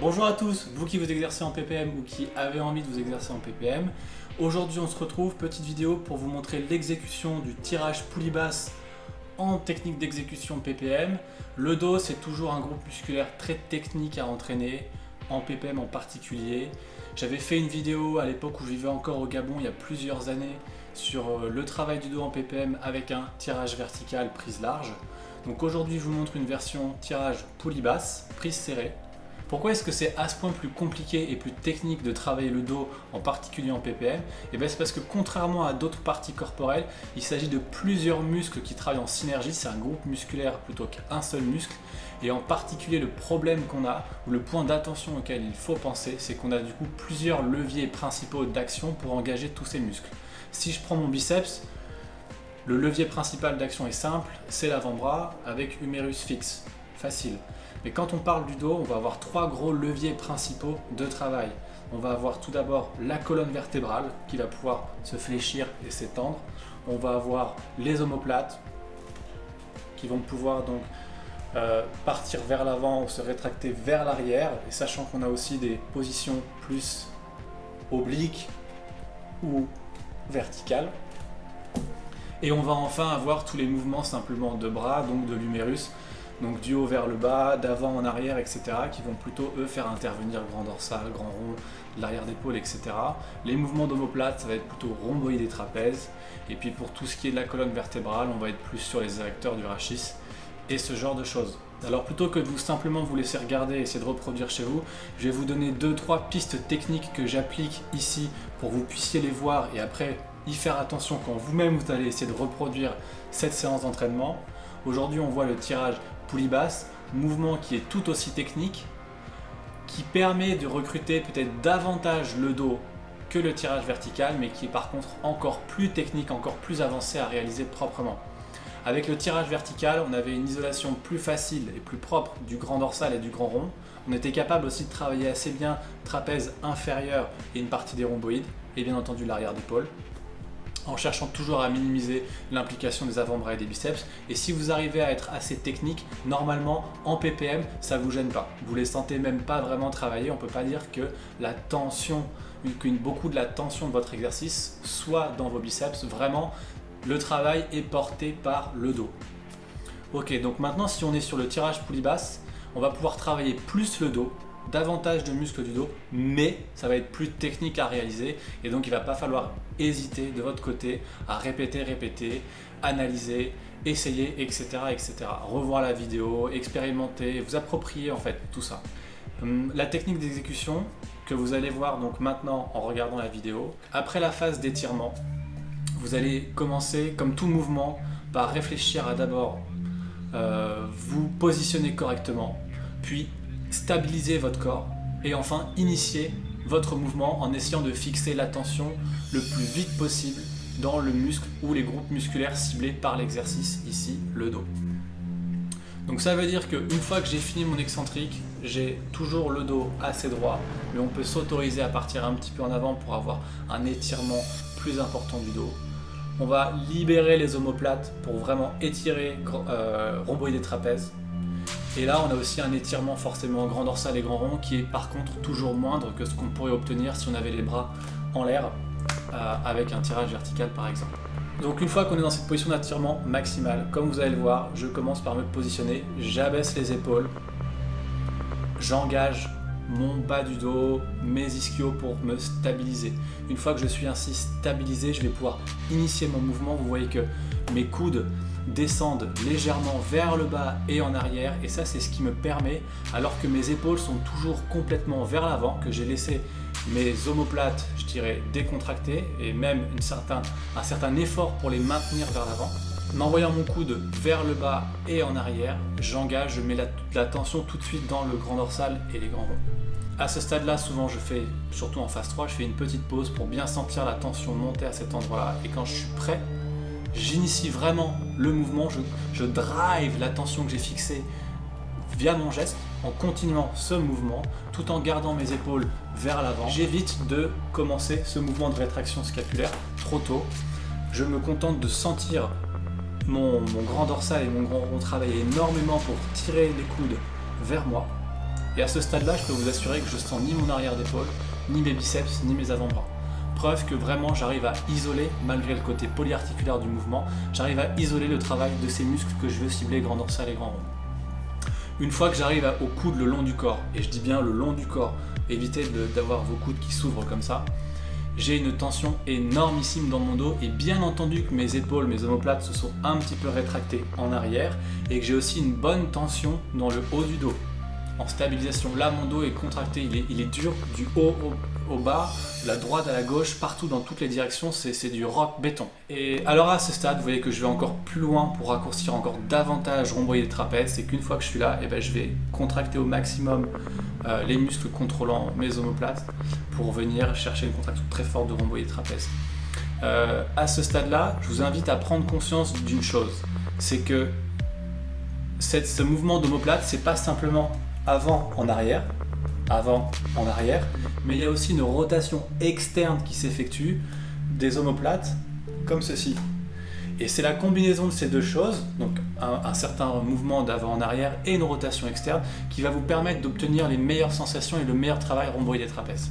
Bonjour à tous, vous qui vous exercez en PPM ou qui avez envie de vous exercer en PPM. Aujourd'hui on se retrouve, petite vidéo pour vous montrer l'exécution du tirage poulie basse en technique d'exécution PPM. Le dos, c'est toujours un groupe musculaire très technique à entraîner, en PPM en particulier. J'avais fait une vidéo à l'époque où je vivais encore au Gabon il y a plusieurs années sur le travail du dos en PPM avec un tirage vertical prise large. Donc aujourd'hui je vous montre une version tirage poulie basse, prise serrée. Pourquoi est-ce que c'est à ce point plus compliqué et plus technique de travailler le dos, en particulier en PPM? Et bien c'est parce que contrairement à d'autres parties corporelles, il s'agit de plusieurs muscles qui travaillent en synergie, c'est un groupe musculaire plutôt qu'un seul muscle. Et en particulier le problème qu'on a, ou le point d'attention auquel il faut penser, c'est qu'on a du coup plusieurs leviers principaux d'action pour engager tous ces muscles. Si je prends mon biceps, le levier principal d'action est simple, c'est l'avant-bras avec humérus fixe, facile. Mais quand on parle du dos, on va avoir trois gros leviers principaux de travail. On va avoir tout d'abord la colonne vertébrale qui va pouvoir se fléchir et s'étendre. On va avoir les omoplates qui vont pouvoir donc partir vers l'avant ou se rétracter vers l'arrière. Et sachant qu'on a aussi des positions plus obliques ou verticales. Et on va enfin avoir tous les mouvements simplement de bras, donc de l'humérus. Donc du haut vers le bas, d'avant en arrière, etc. qui vont plutôt eux faire intervenir grand dorsal, grand rond, l'arrière d'épaule, etc. Les mouvements d'omoplate, ça va être plutôt rhomboïde et trapèze. Et puis pour tout ce qui est de la colonne vertébrale, on va être plus sur les érecteurs du rachis et ce genre de choses. Alors plutôt que de simplement vous laisser regarder et essayer de reproduire chez vous, je vais vous donner 2-3 pistes techniques que j'applique ici pour que vous puissiez les voir et après y faire attention quand vous-même vous allez essayer de reproduire cette séance d'entraînement. Aujourd'hui on voit le tirage poulie basse, mouvement qui est tout aussi technique, qui permet de recruter peut-être davantage le dos que le tirage vertical, mais qui est par contre encore plus technique, encore plus avancé à réaliser proprement. Avec le tirage vertical, on avait une isolation plus facile et plus propre du grand dorsal et du grand rond. On était capable aussi de travailler assez bien trapèze inférieur et une partie des rhomboïdes, et bien entendu l'arrière d'épaule, en cherchant toujours à minimiser l'implication des avant-bras et des biceps. Et si vous arrivez à être assez technique, normalement en PPM, ça ne vous gêne pas. Vous les sentez même pas vraiment travailler. On ne peut pas dire que la tension, beaucoup de la tension de votre exercice soit dans vos biceps. Vraiment, le travail est porté par le dos. Ok, donc maintenant si on est sur le tirage poulie basse, on va pouvoir travailler plus le dos, davantage de muscles du dos, mais ça va être plus technique à réaliser et donc il ne va pas falloir hésiter de votre côté à répéter, analyser, essayer, etc., etc. Revoir la vidéo, expérimenter, vous approprier en fait tout ça. La technique d'exécution que vous allez voir donc maintenant en regardant la vidéo, après la phase d'étirement, vous allez commencer comme tout mouvement par réfléchir à d'abord vous positionner correctement, puis stabiliser votre corps et enfin initier votre mouvement en essayant de fixer l'attention le plus vite possible dans le muscle ou les groupes musculaires ciblés par l'exercice, ici le dos. Donc ça veut dire qu'une fois que j'ai fini mon excentrique, j'ai toujours le dos assez droit, mais on peut s'autoriser à partir un petit peu en avant pour avoir un étirement plus important du dos. On va libérer les omoplates pour vraiment étirer rhomboïde et trapèze. Et là, on a aussi un étirement forcément grand dorsal et grand rond qui est par contre toujours moindre que ce qu'on pourrait obtenir si on avait les bras en l'air avec un tirage vertical par exemple. Donc une fois qu'on est dans cette position d'étirement maximale, comme vous allez le voir, je commence par me positionner, j'abaisse les épaules, j'engage mon bas du dos, mes ischios pour me stabiliser. Une fois que je suis ainsi stabilisé, je vais pouvoir initier mon mouvement. Vous voyez que mes coudes descendent légèrement vers le bas et en arrière et ça c'est ce qui me permet, alors que mes épaules sont toujours complètement vers l'avant, que j'ai laissé mes omoplates, je dirais, décontractées et même un certain effort pour les maintenir vers l'avant. En envoyant mon coude vers le bas et en arrière, j'engage, je mets la tension tout de suite dans le grand dorsal et les grands ronds. À ce stade-là, souvent je fais, surtout en phase 3, je fais une petite pause pour bien sentir la tension monter à cet endroit-là et quand je suis prêt, j'initie vraiment le mouvement, je drive la tension que j'ai fixée via mon geste en continuant ce mouvement tout en gardant mes épaules vers l'avant. J'évite de commencer ce mouvement de rétraction scapulaire trop tôt. Je me contente de sentir mon grand dorsal et mon grand rond travailler énormément pour tirer les coudes vers moi Et à ce stade-là, je peux vous assurer que je sens ni mon arrière d'épaule, ni mes biceps, ni mes avant-bras. Preuve que vraiment j'arrive à isoler, malgré le côté polyarticulaire du mouvement, j'arrive à isoler le travail de ces muscles que je veux cibler, grand dorsal et grand rond. Une fois que j'arrive au coude le long du corps, et je dis bien le long du corps, évitez d'avoir vos coudes qui s'ouvrent comme ça, j'ai une tension énormissime dans mon dos et bien entendu que mes épaules, mes omoplates se sont un petit peu rétractées en arrière et que j'ai aussi une bonne tension dans le haut du dos. En stabilisation, là mon dos est contracté, il est dur du haut au bas, de la droite à la gauche, partout dans toutes les directions, c'est du rock béton. Et alors à ce stade, vous voyez que je vais encore plus loin pour raccourcir encore davantage rhomboïde trapèze, c'est qu'une fois que je suis là, je vais contracter au maximum les muscles contrôlant mes omoplates pour venir chercher une contraction très forte de rhomboïde trapèze. À ce stade-là, je vous invite à prendre conscience d'une chose, c'est que ce mouvement d'omoplate, c'est pas simplement avant en arrière, mais il y a aussi une rotation externe qui s'effectue des omoplates comme ceci. Et c'est la combinaison de ces deux choses, donc un certain mouvement d'avant en arrière et une rotation externe, qui va vous permettre d'obtenir les meilleures sensations et le meilleur travail rhomboïde et trapèze.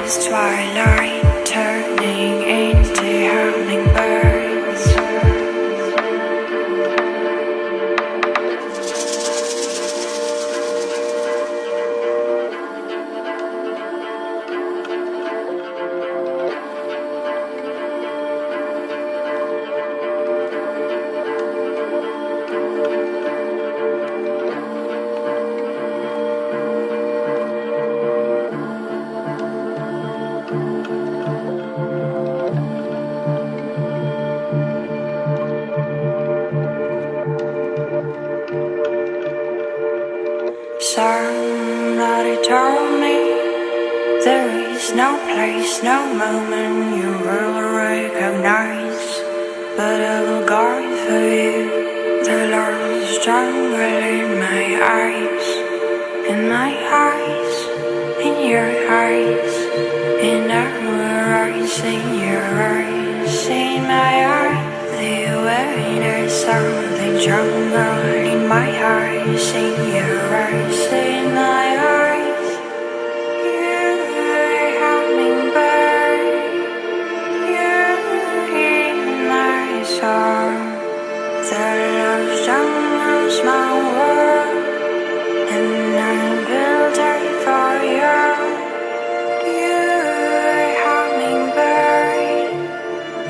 Twilight turning into hummingbirds. Somebody told me there is no place, no moment you will recognize, but I will guide for you. The Lord is stronger in my eyes, in my eyes, in your eyes, in our eyes, in your eyes, in my eyes. The way there's something stronger in my eyes, in your eyes, in my eyes. You're a hummingbird, you're in my soul. The love surrounds my world, and I'm built for you. You're a hummingbird,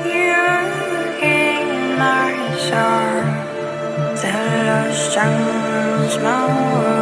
you're in my soul. The love surrounds my world.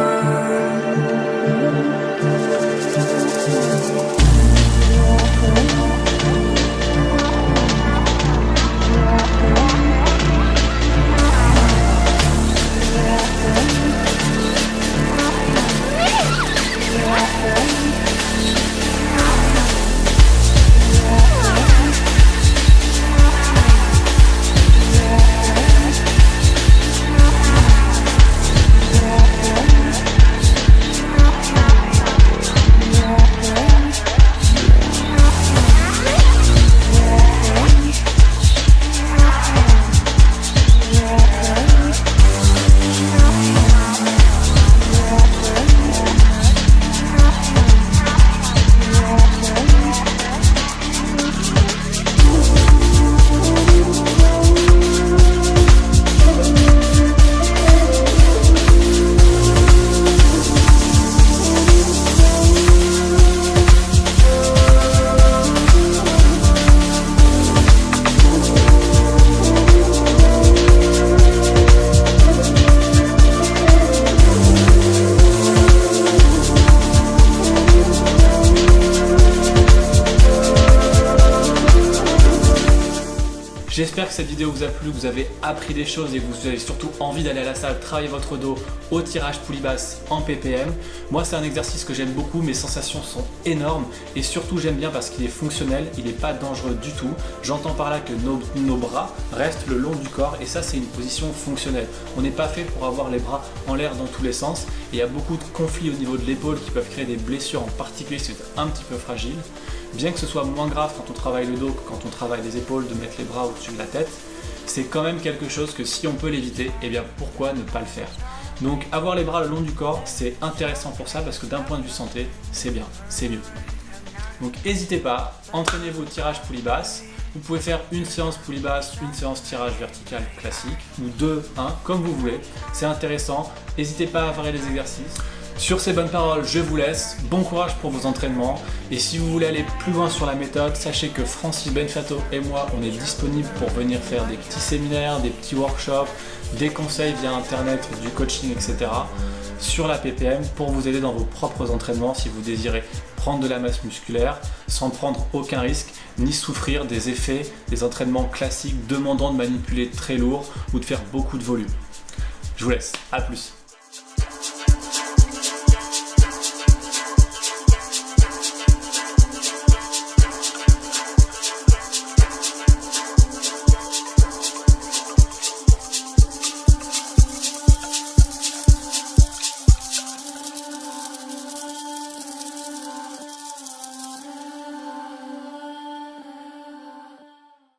J'espère que cette vidéo vous a plu, que vous avez appris des choses et que vous avez surtout envie d'aller à la salle travailler votre dos au tirage poulie basse en ppm. Moi c'est un exercice que j'aime beaucoup, mes sensations sont énormes et surtout j'aime bien parce qu'il est fonctionnel, il n'est pas dangereux du tout. J'entends par là que nos bras restent le long du corps et ça c'est une position fonctionnelle. On n'est pas fait pour avoir les bras en l'air dans tous les sens et il y a beaucoup de conflits au niveau de l'épaule qui peuvent créer des blessures, en particulier si c'est un petit peu fragile. Bien que ce soit moins grave quand on travaille le dos que quand on travaille les épaules de mettre les bras au-dessus de la tête, c'est quand même quelque chose que si on peut l'éviter, eh bien pourquoi ne pas le faire? Donc avoir les bras le long du corps, c'est intéressant pour ça parce que d'un point de vue santé, c'est bien, c'est mieux. Donc n'hésitez pas, entraînez-vous au tirage poulie basse. Vous pouvez faire une séance poulie basse, une séance tirage vertical classique, ou 2, 1, comme vous voulez. C'est intéressant, n'hésitez pas à varier les exercices. Sur ces bonnes paroles, je vous laisse. Bon courage pour vos entraînements. Et si vous voulez aller plus loin sur la méthode, sachez que Francis Benfato et moi, on est disponibles pour venir faire des petits séminaires, des petits workshops, des conseils via internet, du coaching, etc. sur la ppm pour vous aider dans vos propres entraînements si vous désirez prendre de la masse musculaire sans prendre aucun risque ni souffrir des effets des entraînements classiques demandant de manipuler très lourd ou de faire beaucoup de volume. Je vous laisse, à plus.